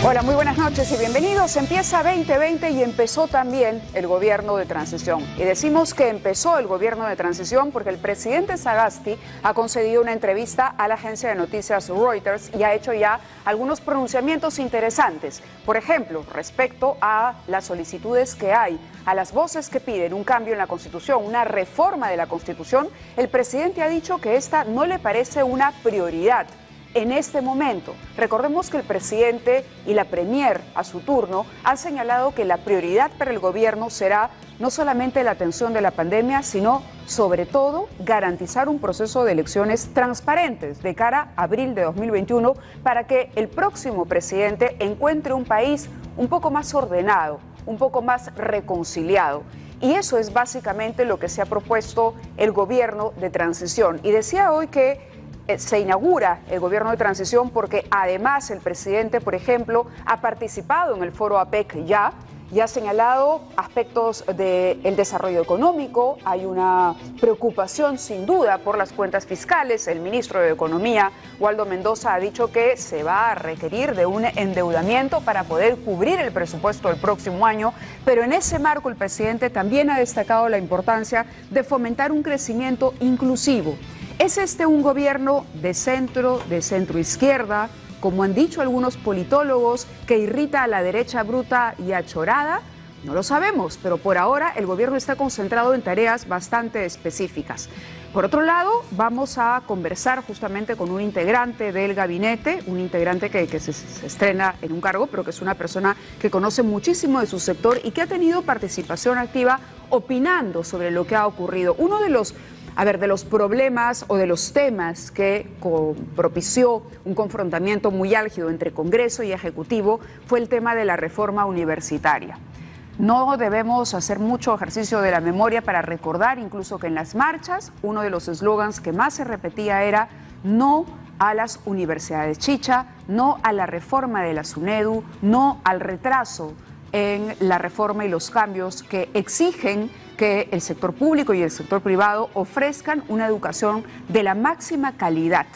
Hola, muy buenas noches y bienvenidos. Empieza 2020 y empezó también el gobierno de transición. Y decimos que empezó el gobierno de transición porque el presidente Sagasti ha concedido una entrevista a la agencia de noticias Reuters y ha hecho ya algunos pronunciamientos interesantes. Por ejemplo, respecto a las solicitudes que hay, a las voces que piden un cambio en la Constitución, una reforma de la Constitución, el presidente ha dicho que esta no le parece una prioridad en este momento. Recordemos que el presidente y la premier, a su turno, han señalado que la prioridad para el gobierno será no solamente la atención de la pandemia, sino, sobre todo, garantizar un proceso de elecciones transparentes de cara a abril de 2021 para que el próximo presidente encuentre un país un poco más ordenado, un poco más reconciliado. Y eso es básicamente lo que se ha propuesto el gobierno de transición. Y decía hoy que se inaugura el gobierno de transición porque además el presidente, por ejemplo, ha participado en el foro APEC y ha señalado aspectos del desarrollo económico. Hay una preocupación sin duda por las cuentas fiscales. El ministro de Economía, Waldo Mendoza, ha dicho que se va a requerir de un endeudamiento para poder cubrir el presupuesto del próximo año, pero en ese marco el presidente también ha destacado la importancia de fomentar un crecimiento inclusivo. ¿Es este un gobierno de centro izquierda, como han dicho algunos politólogos, que irrita a la derecha bruta y achorada? No lo sabemos, pero por ahora el gobierno está concentrado en tareas bastante específicas. Por otro lado, vamos a conversar justamente con un integrante del gabinete, un integrante que se estrena en un cargo, pero que es una persona que conoce muchísimo de su sector y que ha tenido participación activa opinando sobre lo que ha ocurrido. Uno de los problemas o de los temas que propició un confrontamiento muy álgido entre Congreso y Ejecutivo fue el tema de la reforma universitaria. No debemos hacer mucho ejercicio de la memoria para recordar incluso que en las marchas uno de los eslogans que más se repetía era no a las universidades chicha, no a la reforma de la SUNEDU, no al retraso en la reforma y los cambios que exigen que el sector público y el sector privado ofrezcan una educación de la máxima calidad.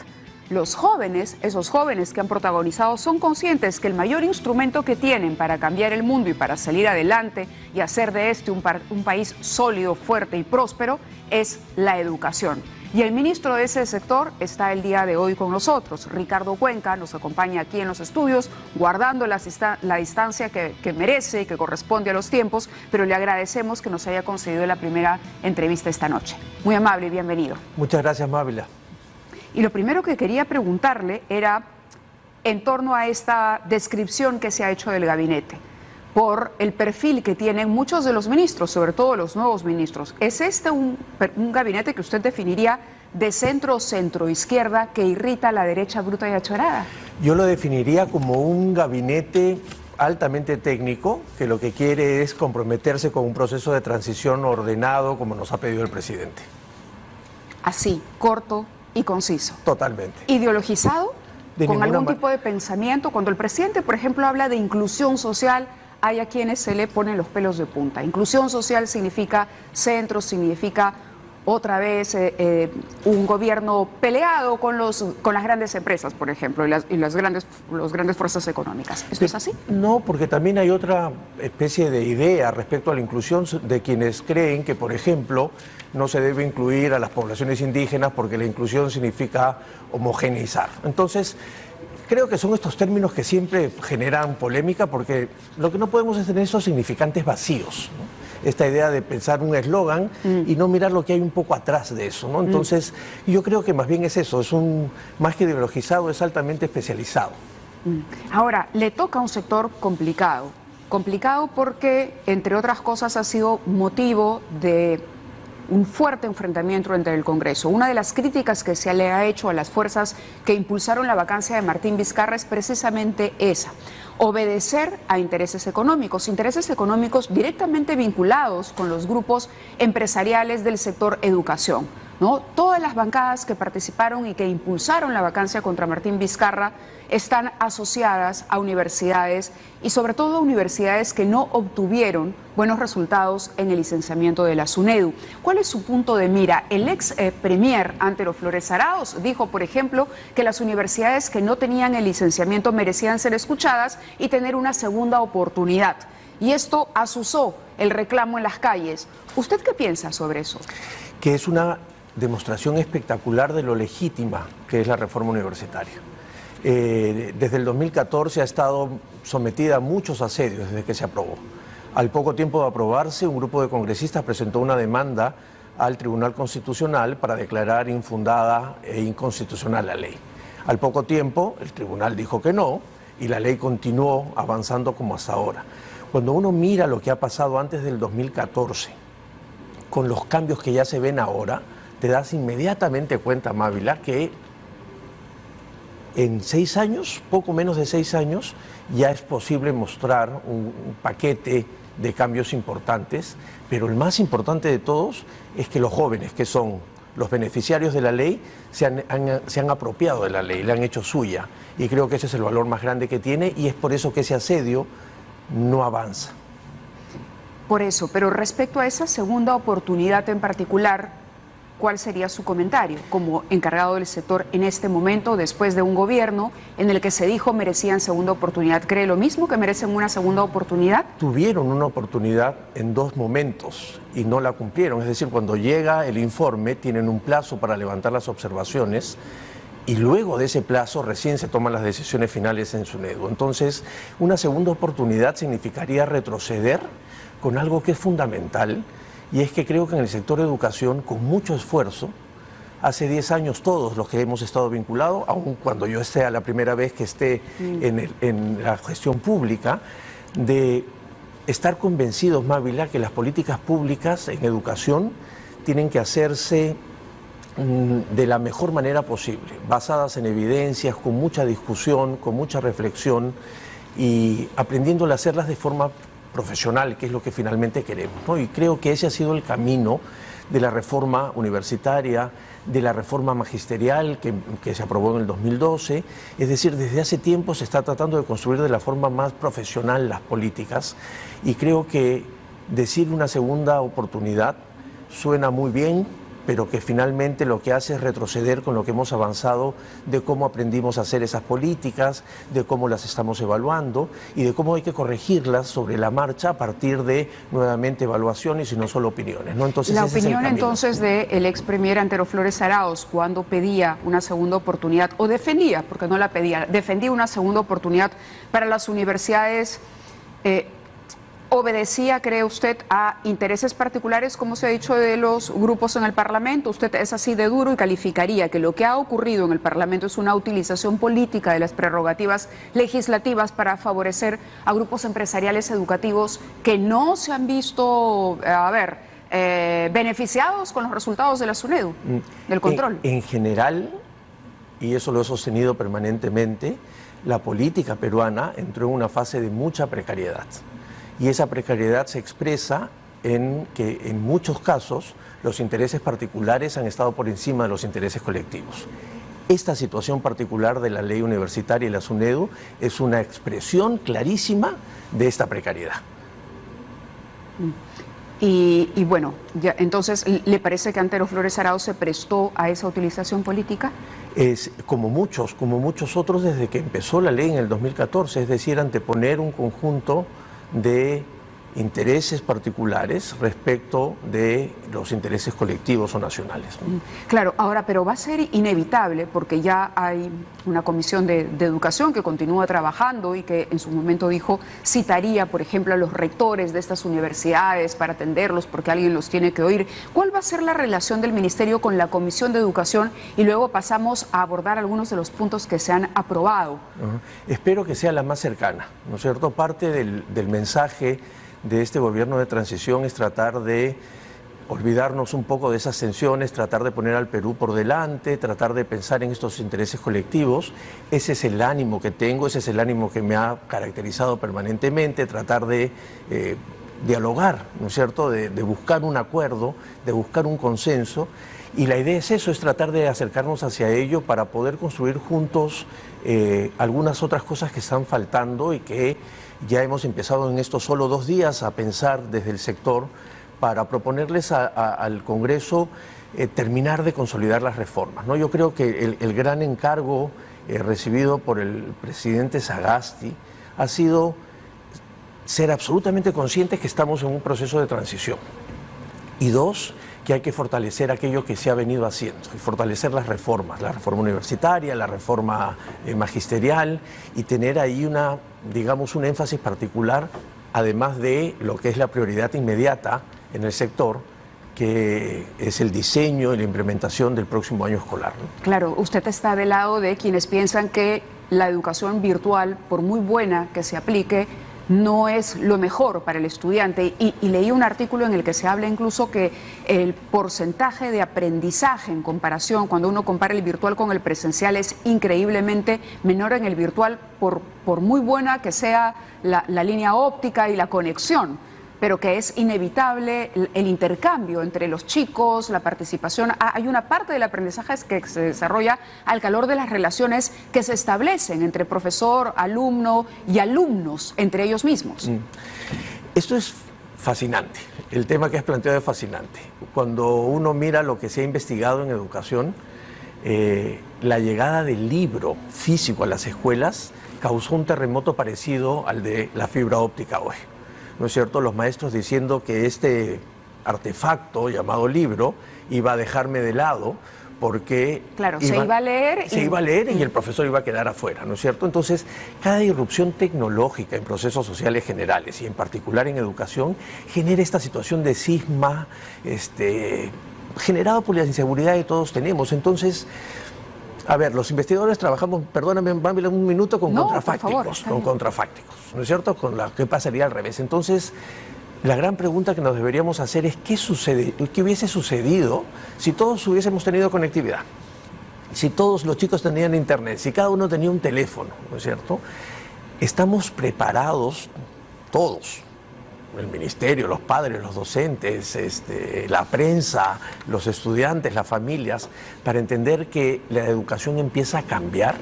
Los jóvenes, esos jóvenes que han protagonizado, son conscientes que el mayor instrumento que tienen para cambiar el mundo y para salir adelante y hacer de este un país sólido, fuerte y próspero es la educación. Y el ministro de ese sector está el día de hoy con nosotros. Ricardo Cuenca nos acompaña aquí en los estudios, guardando la distancia que merece y que corresponde a los tiempos, pero le agradecemos que nos haya concedido la primera entrevista esta noche. Muy amable y bienvenido. Muchas gracias, Mávila. Y lo primero que quería preguntarle era en torno a esta descripción que se ha hecho del gabinete, por el perfil que tienen muchos de los ministros, sobre todo los nuevos ministros. ¿Es este un gabinete que usted definiría de centro-izquierda que irrita a la derecha bruta y achorada? Yo lo definiría como un gabinete altamente técnico, que lo que quiere es comprometerse con un proceso de transición ordenado como nos ha pedido el presidente. Así, corto y conciso. Totalmente. ¿Ideologizado? ¿Con algún tipo de pensamiento? Cuando el presidente, por ejemplo, habla de inclusión social, hay a quienes se le ponen los pelos de punta. Inclusión social significa centro, significa otra vez un gobierno peleado con las grandes empresas, por ejemplo, y las grandes fuerzas económicas. ¿Esto es así? No, porque también hay otra especie de idea respecto a la inclusión de quienes creen que, por ejemplo, no se debe incluir a las poblaciones indígenas porque la inclusión significa homogeneizar. Entonces, creo que son estos términos que siempre generan polémica porque lo que no podemos es tener esos significantes vacíos, ¿no? Esta idea de pensar un eslogan y no mirar lo que hay un poco atrás de eso, ¿no? Entonces, yo creo que más bien es eso, más que ideologizado, es altamente especializado. Ahora, le toca a un sector complicado porque, entre otras cosas, ha sido motivo de un fuerte enfrentamiento entre el Congreso. Una de las críticas que se le ha hecho a las fuerzas que impulsaron la vacancia de Martín Vizcarra es precisamente esa: obedecer a intereses económicos directamente vinculados con los grupos empresariales del sector educación, ¿no? Todas las bancadas que participaron y que impulsaron la vacancia contra Martín Vizcarra están asociadas a universidades y sobre todo a universidades que no obtuvieron buenos resultados en el licenciamiento de la SUNEDU. ¿Cuál es su punto de mira? El ex premier Antero Flores Arauz dijo, por ejemplo, que las universidades que no tenían el licenciamiento merecían ser escuchadas y tener una segunda oportunidad. Y esto azuzó el reclamo en las calles. ¿Usted qué piensa sobre eso? Que es una demostración espectacular de lo legítima que es la reforma universitaria. Desde el 2014 ha estado sometida a muchos asedios desde que se aprobó. Al poco tiempo de aprobarse, un grupo de congresistas presentó una demanda al Tribunal Constitucional para declarar infundada e inconstitucional la ley. Al poco tiempo, el tribunal dijo que no y la ley continuó avanzando como hasta ahora. Cuando uno mira lo que ha pasado antes del 2014, con los cambios que ya se ven ahora, te das inmediatamente cuenta, Mávila, que en 6 años, poco menos de 6 años, ya es posible mostrar un paquete de cambios importantes, pero el más importante de todos es que los jóvenes, que son los beneficiarios de la ley, se han apropiado de la ley, la han hecho suya, y creo que ese es el valor más grande que tiene, y es por eso que ese asedio no avanza. Por eso, pero respecto a esa segunda oportunidad en particular, ¿cuál sería su comentario como encargado del sector en este momento, después de un gobierno en el que se dijo merecían segunda oportunidad? ¿Cree lo mismo, que merecen una segunda oportunidad? Tuvieron una oportunidad en 2 momentos y no la cumplieron. Es decir, cuando llega el informe, tienen un plazo para levantar las observaciones y luego de ese plazo recién se toman las decisiones finales en SUNEDU. Entonces, una segunda oportunidad significaría retroceder con algo que es fundamental. Y es que creo que en el sector de educación, con mucho esfuerzo, hace 10 años todos los que hemos estado vinculados, aun cuando yo sea la primera vez que esté en la gestión pública, de estar convencidos, Mávila, que las políticas públicas en educación tienen que hacerse de la mejor manera posible, basadas en evidencias, con mucha discusión, con mucha reflexión y aprendiéndole a hacerlas de forma profesional, que es lo que finalmente queremos, ¿no? Y creo que ese ha sido el camino de la reforma universitaria, de la reforma magisterial que se aprobó en el 2012. Es decir, desde hace tiempo se está tratando de construir de la forma más profesional las políticas y creo que decir una segunda oportunidad suena muy bien, pero que finalmente lo que hace es retroceder con lo que hemos avanzado de cómo aprendimos a hacer esas políticas, de cómo las estamos evaluando y de cómo hay que corregirlas sobre la marcha a partir de nuevamente evaluaciones y no solo opiniones, ¿no? Entonces, la ese opinión es el entonces del ex premier Antero Flores Arauz cuando pedía una segunda oportunidad, o defendía, porque no la pedía, defendía una segunda oportunidad para las universidades, ¿obedecía, cree usted, a intereses particulares, como se ha dicho, de los grupos en el Parlamento? ¿Usted es así de duro y calificaría que lo que ha ocurrido en el Parlamento es una utilización política de las prerrogativas legislativas para favorecer a grupos empresariales educativos que no se han visto, beneficiados con los resultados de la SUNEDU, del control? En general, y eso lo he sostenido permanentemente, la política peruana entró en una fase de mucha precariedad. Y esa precariedad se expresa en que en muchos casos los intereses particulares han estado por encima de los intereses colectivos. Esta situación particular de la ley universitaria y la SUNEDU es una expresión clarísima de esta precariedad. Y bueno, ya, entonces, ¿le parece que Antero Flores Arauz se prestó a esa utilización política? Es como muchos otros desde que empezó la ley en el 2014, es decir, anteponer un conjunto de intereses particulares respecto de los intereses colectivos o nacionales, ¿no? Claro, ahora, pero va a ser inevitable porque ya hay una comisión de educación que continúa trabajando y que en su momento dijo citaría, por ejemplo, a los rectores de estas universidades para atenderlos porque alguien los tiene que oír. ¿Cuál va a ser la relación del Ministerio con la Comisión de Educación? Y luego pasamos a abordar algunos de los puntos que se han aprobado. Espero que sea la más cercana, ¿no es cierto? Parte del mensaje de este gobierno de transición es tratar de olvidarnos un poco de esas tensiones, tratar de poner al Perú por delante, tratar de pensar en estos intereses colectivos. Ese es el ánimo que tengo, ese es el ánimo que me ha caracterizado permanentemente, tratar de dialogar, ¿no es cierto?, de buscar un acuerdo, de buscar un consenso. Y la idea es eso, es tratar de acercarnos hacia ello para poder construir juntos algunas otras cosas que están faltando y que ya hemos empezado en estos solo 2 días a pensar desde el sector para proponerles al Congreso terminar de consolidar las reformas, ¿no? Yo creo que el gran encargo recibido por el presidente Sagasti ha sido ser absolutamente conscientes que estamos en un proceso de transición. Y 2, que hay que fortalecer aquello que se ha venido haciendo, y fortalecer las reformas, la reforma universitaria, la reforma magisterial, y tener ahí digamos, un énfasis particular, además de lo que es la prioridad inmediata en el sector, que es el diseño y la implementación del próximo año escolar, ¿no? Claro, usted está del lado de quienes piensan que la educación virtual, por muy buena que se aplique, no es lo mejor para el estudiante. Y leí un artículo en el que se habla incluso que el porcentaje de aprendizaje en comparación, cuando uno compara el virtual con el presencial, es increíblemente menor en el virtual, por muy buena que sea la línea óptica y la conexión, pero que es inevitable el intercambio entre los chicos, la participación. Hay una parte del aprendizaje que se desarrolla al calor de las relaciones que se establecen entre profesor, alumno y alumnos entre ellos mismos. Esto es fascinante, el tema que has planteado es fascinante. Cuando uno mira lo que se ha investigado en educación, la llegada del libro físico a las escuelas causó un terremoto parecido al de la fibra óptica hoy. ¿No es cierto? Los maestros diciendo que este artefacto llamado libro iba a dejarme de lado porque... Claro, se iba a leer. Se iba a leer y el profesor iba a quedar afuera, ¿no es cierto? Entonces, cada irrupción tecnológica en procesos sociales generales y en particular en educación genera esta situación de cisma generado por la inseguridad que todos tenemos. Entonces... A ver, los investigadores trabajamos, perdóname, un minuto, con contrafácticos, ¿no es cierto? Con qué pasaría al revés. Entonces, la gran pregunta que nos deberíamos hacer es ¿qué hubiese sucedido si todos hubiésemos tenido conectividad? Si todos los chicos tenían internet, si cada uno tenía un teléfono, ¿no es cierto? ¿Estamos preparados todos? El ministerio, los padres, los docentes, la prensa, los estudiantes, las familias, para entender que la educación empieza a cambiar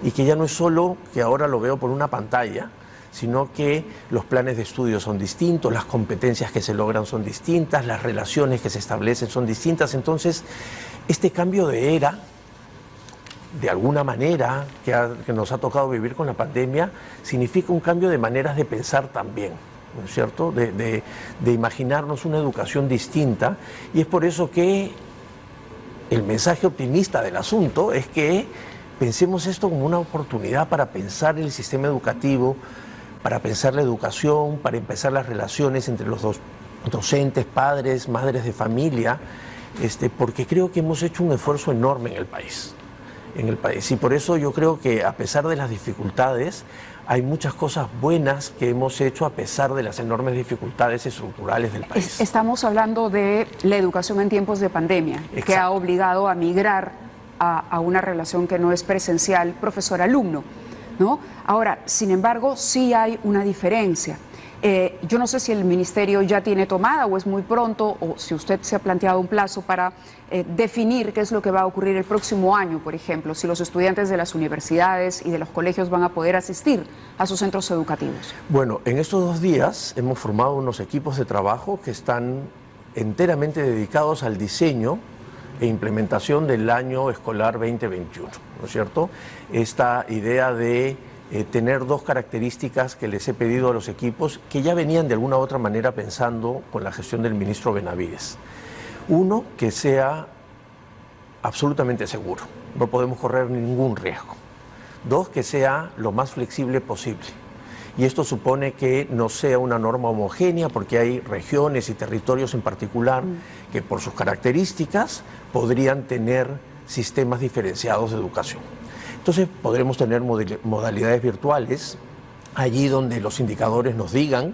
y que ya no es solo que ahora lo veo por una pantalla, sino que los planes de estudio son distintos, las competencias que se logran son distintas, las relaciones que se establecen son distintas. Entonces, este cambio de era, de alguna manera, que nos ha tocado vivir con la pandemia, significa un cambio de maneras de pensar también, ¿no es cierto? De imaginarnos una educación distinta, y es por eso que el mensaje optimista del asunto es que pensemos esto como una oportunidad para pensar el sistema educativo, para pensar la educación, para empezar las relaciones entre los docentes, padres, madres de familia, porque creo que hemos hecho un esfuerzo enorme en el país. Y por eso yo creo que, a pesar de las dificultades, hay muchas cosas buenas que hemos hecho a pesar de las enormes dificultades estructurales del país. Estamos hablando de la educación en tiempos de pandemia, Exacto, que ha obligado a migrar a una relación que no es presencial profesor-alumno, ¿no? Ahora, sin embargo, sí hay una diferencia. Yo no sé si el ministerio ya tiene tomada o es muy pronto, o si usted se ha planteado un plazo para definir qué es lo que va a ocurrir el próximo año, por ejemplo, si los estudiantes de las universidades y de los colegios van a poder asistir a sus centros educativos. Bueno, en estos 2 días hemos formado unos equipos de trabajo que están enteramente dedicados al diseño e implementación del año escolar 2021, ¿no es cierto? Esta idea de tener 2 características que les he pedido a los equipos, que ya venían de alguna u otra manera pensando con la gestión del ministro Benavides. Uno, que sea absolutamente seguro, no podemos correr ningún riesgo. 2, que sea lo más flexible posible. Y esto supone que no sea una norma homogénea, porque hay regiones y territorios en particular que por sus características podrían tener sistemas diferenciados de educación. Entonces podremos tener modalidades virtuales allí donde los indicadores nos digan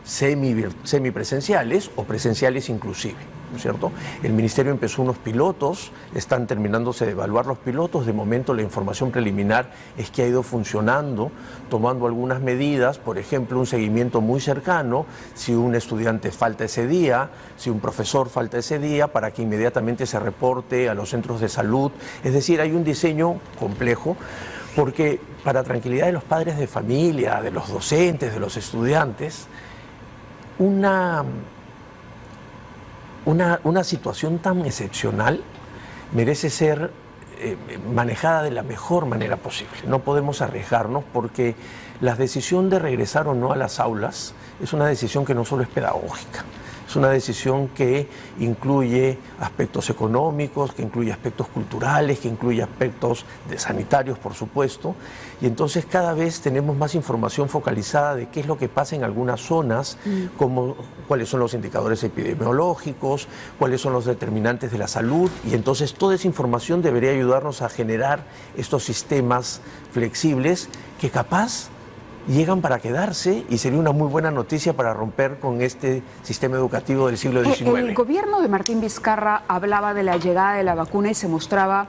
semipresenciales o presenciales inclusive. ¿no es cierto? El Ministerio empezó unos pilotos, están terminándose de evaluar los pilotos. De momento la información preliminar es que ha ido funcionando, tomando algunas medidas, por ejemplo, un seguimiento muy cercano, si un estudiante falta ese día, si un profesor falta ese día, para que inmediatamente se reporte a los centros de salud. Es decir, hay un diseño complejo, porque para tranquilidad de los padres de familia, de los docentes, de los estudiantes, una situación tan excepcional merece ser manejada de la mejor manera posible. No podemos arriesgarnos, porque la decisión de regresar o no a las aulas es una decisión que no solo es pedagógica, es una decisión que incluye aspectos económicos, que incluye aspectos culturales, que incluye aspectos sanitarios, por supuesto. Y entonces cada vez tenemos más información focalizada de qué es lo que pasa en algunas zonas, cuáles son los indicadores epidemiológicos, cuáles son los determinantes de la salud. Y entonces toda esa información debería ayudarnos a generar estos sistemas flexibles que capaz llegan para quedarse, y sería una muy buena noticia para romper con este sistema educativo del siglo XIX. El gobierno de Martín Vizcarra hablaba de la llegada de la vacuna y se mostraba,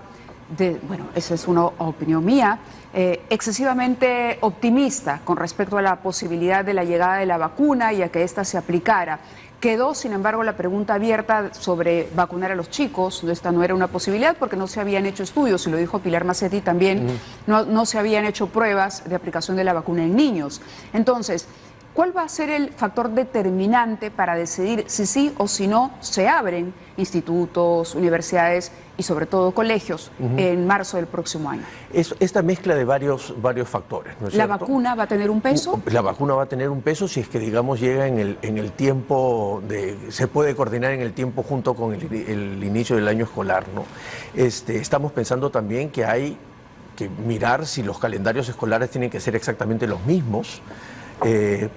bueno, esa es una opinión mía, excesivamente optimista con respecto a la posibilidad de la llegada de la vacuna y a que ésta se aplicara. Quedó, sin embargo, la pregunta abierta sobre vacunar a los chicos. Esta no era una posibilidad porque no se habían hecho estudios, y lo dijo Pilar Macetti también, no se habían hecho pruebas de aplicación de la vacuna en niños. Entonces, ¿cuál va a ser el factor determinante para decidir si sí o si no se abren institutos, universidades y sobre todo colegios en marzo del próximo año? Esta mezcla de varios factores, ¿no es ¿La cierto? vacuna va a tener un peso? La vacuna va a tener un peso si es que, digamos, llega en el tiempo, se puede coordinar en el tiempo junto con el inicio del año escolar, ¿no? Estamos pensando también que hay que mirar si los calendarios escolares tienen que ser exactamente los mismos.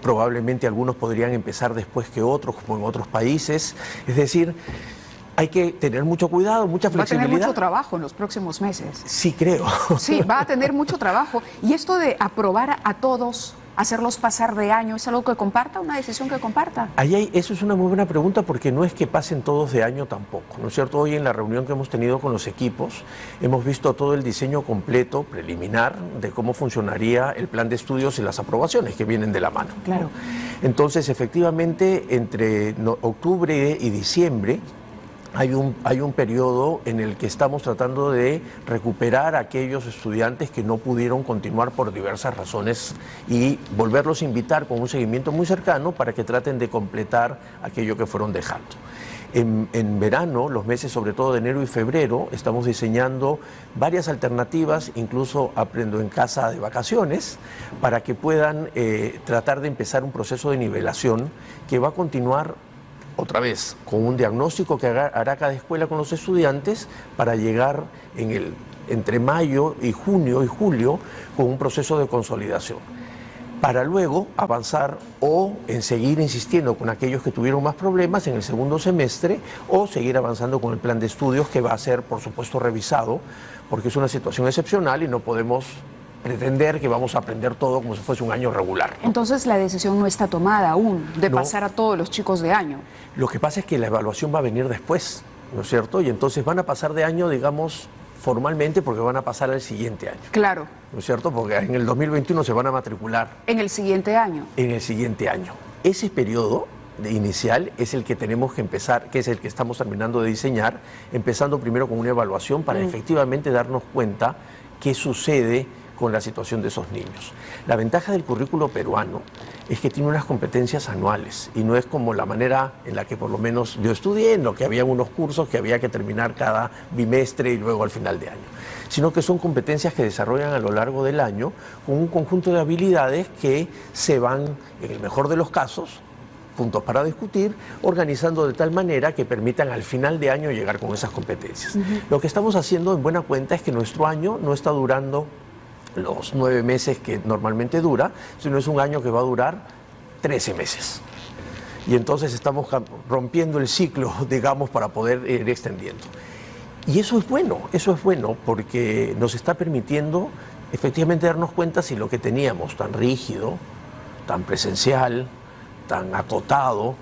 Probablemente algunos podrían empezar después que otros, como en otros países. Es decir, hay que tener mucho cuidado, mucha flexibilidad. Va a tener mucho trabajo en los próximos meses. Sí, creo. Sí, va a tener mucho trabajo. Y esto de aprobar a todos, hacerlos pasar de año, ¿es algo que comparta, una decisión que comparta? Eso es una muy buena pregunta, porque no es que pasen todos de año tampoco, ¿no es cierto? Hoy en la reunión que hemos tenido con los equipos hemos visto todo el diseño completo, preliminar, de cómo funcionaría el plan de estudios y las aprobaciones que vienen de la mano. Claro. Entonces, efectivamente, entre octubre y diciembre hay un periodo en el que estamos tratando de recuperar a aquellos estudiantes que no pudieron continuar por diversas razones y volverlos a invitar con un seguimiento muy cercano para que traten de completar aquello que fueron dejando. En verano, los meses sobre todo de enero y febrero, estamos diseñando varias alternativas, incluso Aprendo en Casa de vacaciones, para que puedan tratar de empezar un proceso de nivelación que va a continuar otra vez con un diagnóstico que hará cada escuela con los estudiantes para llegar entre mayo y junio y julio con un proceso de consolidación, para luego avanzar o en seguir insistiendo con aquellos que tuvieron más problemas en el segundo semestre, o seguir avanzando con el plan de estudios, que va a ser, por supuesto, revisado, porque es una situación excepcional y no podemos pretender que vamos a aprender todo como si fuese un año regular, ¿no? Entonces la decisión no está tomada aún de pasar a todos los chicos de año. Lo que pasa es que la evaluación va a venir después, ¿no es cierto? Y entonces van a pasar de año, digamos, formalmente, porque van a pasar al siguiente año. Claro. ¿No es cierto? Porque en el 2021 se van a matricular. En el siguiente año. En el siguiente año. Ese periodo inicial es el que tenemos que empezar, que es el que estamos terminando de diseñar, empezando primero con una evaluación para efectivamente darnos cuenta qué sucede con la situación de esos niños. La ventaja del currículo peruano es que tiene unas competencias anuales y no es como la manera en la que por lo menos yo estudié, en lo que había unos cursos que había que terminar cada bimestre y luego al final de año, sino que son competencias que desarrollan a lo largo del año con un conjunto de habilidades que se van, en el mejor de los casos, puntos para discutir, organizando de tal manera que permitan al final de año llegar con esas competencias. Lo que estamos haciendo en buena cuenta es que nuestro año no está durando los 9 meses que normalmente dura, sino es un año que va a durar 13 meses. Y entonces estamos rompiendo el ciclo, digamos, para poder ir extendiendo. Y eso es bueno porque nos está permitiendo efectivamente darnos cuenta si lo que teníamos tan rígido, tan presencial, tan acotado,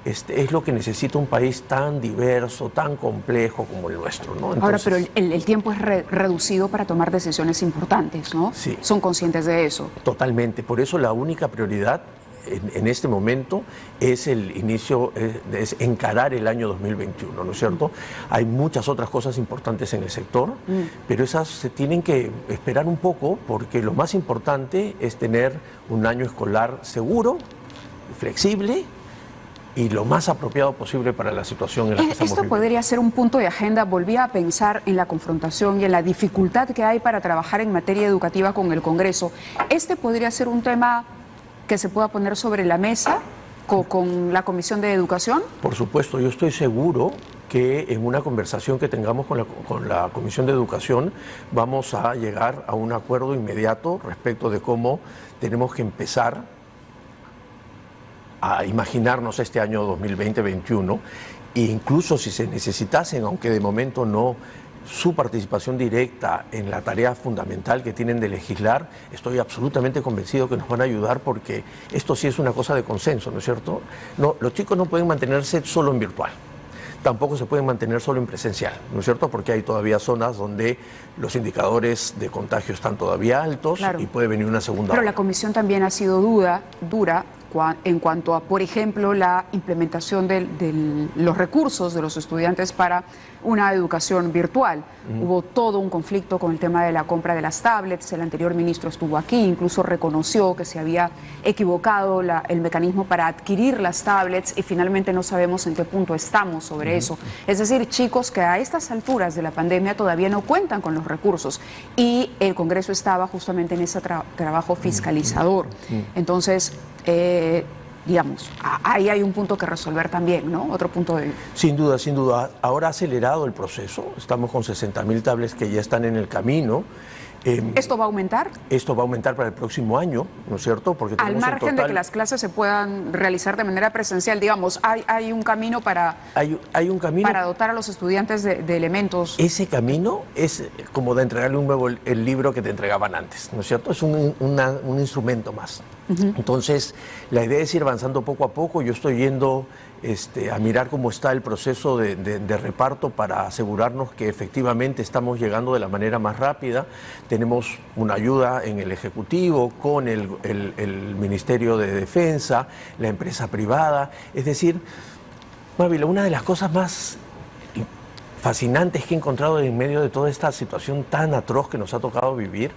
es lo que necesita un país tan diverso, tan complejo como el nuestro, ¿no? Entonces, ahora, pero el tiempo es reducido para tomar decisiones importantes, ¿no? Sí. ¿Son conscientes de eso? Totalmente. Por eso la única prioridad en este momento es el inicio, es encarar el año 2021, ¿no es cierto? Hay muchas otras cosas importantes en el sector, pero esas se tienen que esperar un poco, porque lo más importante es tener un año escolar seguro, flexible y lo más apropiado posible para la situación en la que estamos Esto viviendo. podría ser un punto de agenda. Volví a pensar en la confrontación y en la dificultad que hay para trabajar en materia educativa con el Congreso. ¿Este podría ser un tema que se pueda poner sobre la mesa con la Comisión de Educación? Por supuesto, yo estoy seguro que en una conversación que tengamos con la Comisión de Educación vamos a llegar a un acuerdo inmediato respecto de cómo tenemos que empezar a imaginarnos este año 2020-21, e incluso si se necesitasen, aunque de momento no, su participación directa en la tarea fundamental que tienen de legislar, estoy absolutamente convencido que nos van a ayudar, porque esto sí es una cosa de consenso, ¿no es cierto? No, los chicos no pueden mantenerse solo en virtual, tampoco se pueden mantener solo en presencial, ¿no es cierto? Porque hay todavía zonas donde los indicadores de contagio están todavía altos, claro, y puede venir una segunda ola. Pero la Comisión también ha sido dura en cuanto a, por ejemplo, la implementación de los recursos de los estudiantes para una educación virtual. Hubo todo un conflicto con el tema de la compra de las tablets. El anterior ministro estuvo aquí, incluso reconoció que se había equivocado el mecanismo para adquirir las tablets, y finalmente no sabemos en qué punto estamos sobre eso. Es decir, chicos que a estas alturas de la pandemia todavía no cuentan con los recursos, y el Congreso estaba justamente en ese trabajo fiscalizador. Entonces, digamos, ahí hay un punto que resolver también, ¿no? Otro punto de... Sin duda, sin duda. Ahora ha acelerado el proceso. Estamos con 60.000 tablets que ya están en el camino. ¿Esto va a aumentar? Esto va a aumentar para el próximo año, ¿no es cierto? Porque al margen de que las clases se puedan realizar de manera presencial, digamos, hay un camino para, hay un camino para dotar a los estudiantes de elementos. Ese camino es como de entregarle un nuevo el libro que te entregaban antes, ¿no es cierto? Es un instrumento más. Entonces, la idea es ir avanzando poco a poco. Yo estoy yendo a mirar cómo está el proceso de reparto para asegurarnos que efectivamente estamos llegando de la manera más rápida. Tenemos una ayuda en el Ejecutivo con el Ministerio de Defensa, la empresa privada. Es decir, Mávila, una de las cosas más fascinantes que he encontrado en medio de toda esta situación tan atroz que nos ha tocado vivir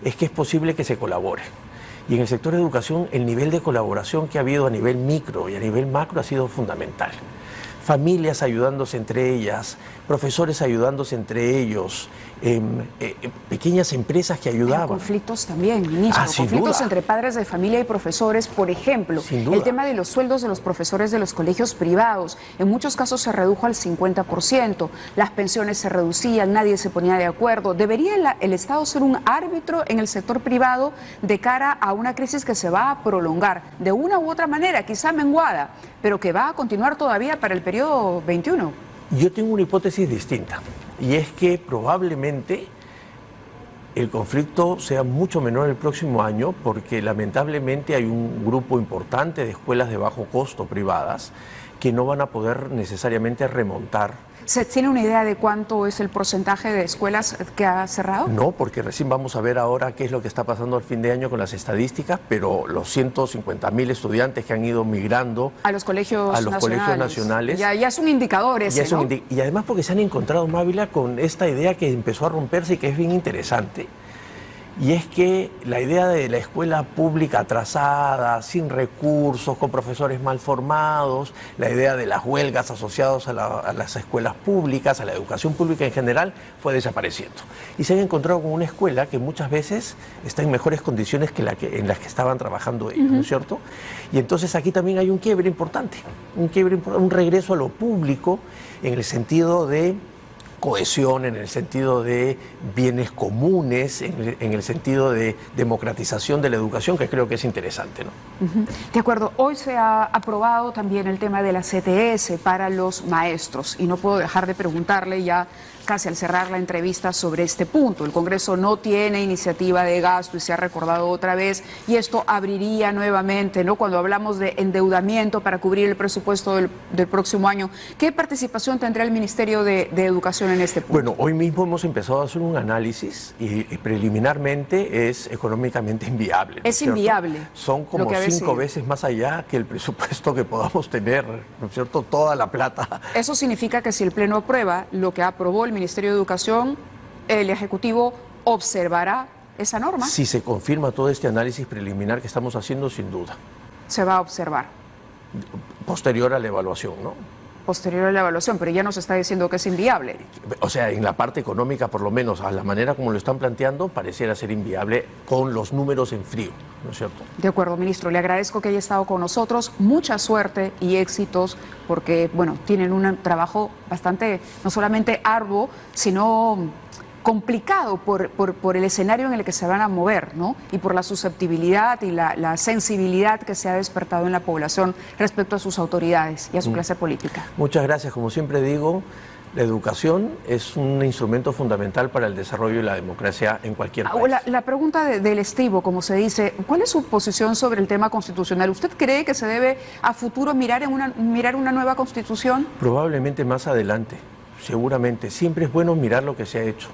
es que es posible que se colabore. Y en el sector de educación, el nivel de colaboración que ha habido a nivel micro y a nivel macro ha sido fundamental. Familias ayudándose entre ellas, profesores ayudándose entre ellos, pequeñas empresas que ayudaban. Pero conflictos también, ministro, conflictos entre padres de familia y profesores, por ejemplo. El tema de los sueldos de los profesores de los colegios privados, en muchos casos se redujo al 50%, las pensiones se reducían, nadie se ponía de acuerdo. ¿Debería el Estado ser un árbitro en el sector privado de cara a una crisis que se va a prolongar de una u otra manera, quizá menguada, pero que va a continuar todavía para el periodo 21? Yo tengo una hipótesis distinta, y es que probablemente el conflicto sea mucho menor el próximo año, porque lamentablemente hay un grupo importante de escuelas de bajo costo privadas que no van a poder necesariamente remontar. ¿Se tiene una idea de cuánto es el porcentaje de escuelas que ha cerrado? No, porque recién vamos a ver ahora qué es lo que está pasando al fin de año con las estadísticas, pero los 150.000 estudiantes que han ido migrando a los colegios nacionales. Ya es un indicador ese, ¿no? Y además porque se han encontrado, Mávila, con esta idea que empezó a romperse y que es bien interesante. Y es que la idea de la escuela pública atrasada, sin recursos, con profesores mal formados, la idea de las huelgas asociadas a las escuelas públicas, a la educación pública en general, fue desapareciendo. Y se han encontrado con una escuela que muchas veces está en mejores condiciones que en las que estaban trabajando ellos, ¿no es cierto? Y entonces aquí también hay un quiebre importante, un regreso a lo público en el sentido de cohesión, en el sentido de bienes comunes, en el sentido de democratización de la educación, que creo que es interesante, ¿no? De acuerdo. Hoy se ha aprobado también el tema de la CTS para los maestros, y no puedo dejar de preguntarle ya casi al cerrar la entrevista sobre este punto. El Congreso no tiene iniciativa de gasto y se ha recordado otra vez, y esto abriría nuevamente, ¿no? Cuando hablamos de endeudamiento para cubrir el presupuesto del próximo año, ¿qué participación tendrá el Ministerio de Educación en este punto? Bueno, hoy mismo hemos empezado a hacer un análisis y preliminarmente es económicamente inviable. ¿No es cierto? Inviable. Son como 5 veces más allá que el presupuesto que podamos tener, ¿no es cierto? Toda la plata. Eso significa que si el Pleno aprueba lo que aprobó el Ministerio de Educación, el Ejecutivo observará esa norma. Si se confirma todo este análisis preliminar que estamos haciendo, sin duda. Se va a observar. Posterior a la evaluación, ¿no? Posterior a la evaluación, pero ya nos está diciendo que es inviable. O sea, en la parte económica, por lo menos, a la manera como lo están planteando, pareciera ser inviable con los números en frío, ¿no es cierto? De acuerdo, ministro. Le agradezco que haya estado con nosotros. Mucha suerte y éxitos, porque, bueno, tienen un trabajo bastante, no solamente arduo, sino complicado por el escenario en el que se van a mover, ¿no? Y por la susceptibilidad y la sensibilidad que se ha despertado en la población respecto a sus autoridades y a su clase política. Muchas gracias. Como siempre digo, la educación es un instrumento fundamental para el desarrollo y la democracia en cualquier país. La pregunta del estribo, como se dice, ¿cuál es su posición sobre el tema constitucional? ¿Usted cree que se debe a futuro mirar una nueva constitución? Probablemente más adelante. Seguramente, siempre es bueno mirar lo que se ha hecho.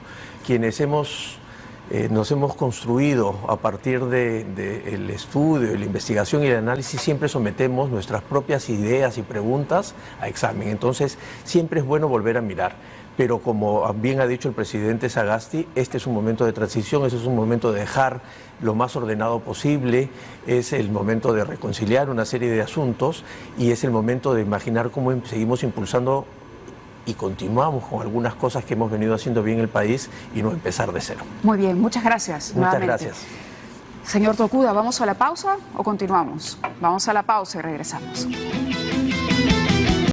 Quienes nos hemos construido a partir del estudio, la investigación y el análisis, siempre sometemos nuestras propias ideas y preguntas a examen. Entonces, siempre es bueno volver a mirar. Pero como bien ha dicho el presidente Sagasti, este es un momento de transición, este es un momento de dejar lo más ordenado posible, es el momento de reconciliar una serie de asuntos y es el momento de imaginar cómo seguimos impulsando y continuamos con algunas cosas que hemos venido haciendo bien en el país y no empezar de cero. Muy bien, muchas gracias. Muchas gracias. Señor Tocuda, ¿vamos a la pausa o continuamos? Vamos a la pausa y regresamos.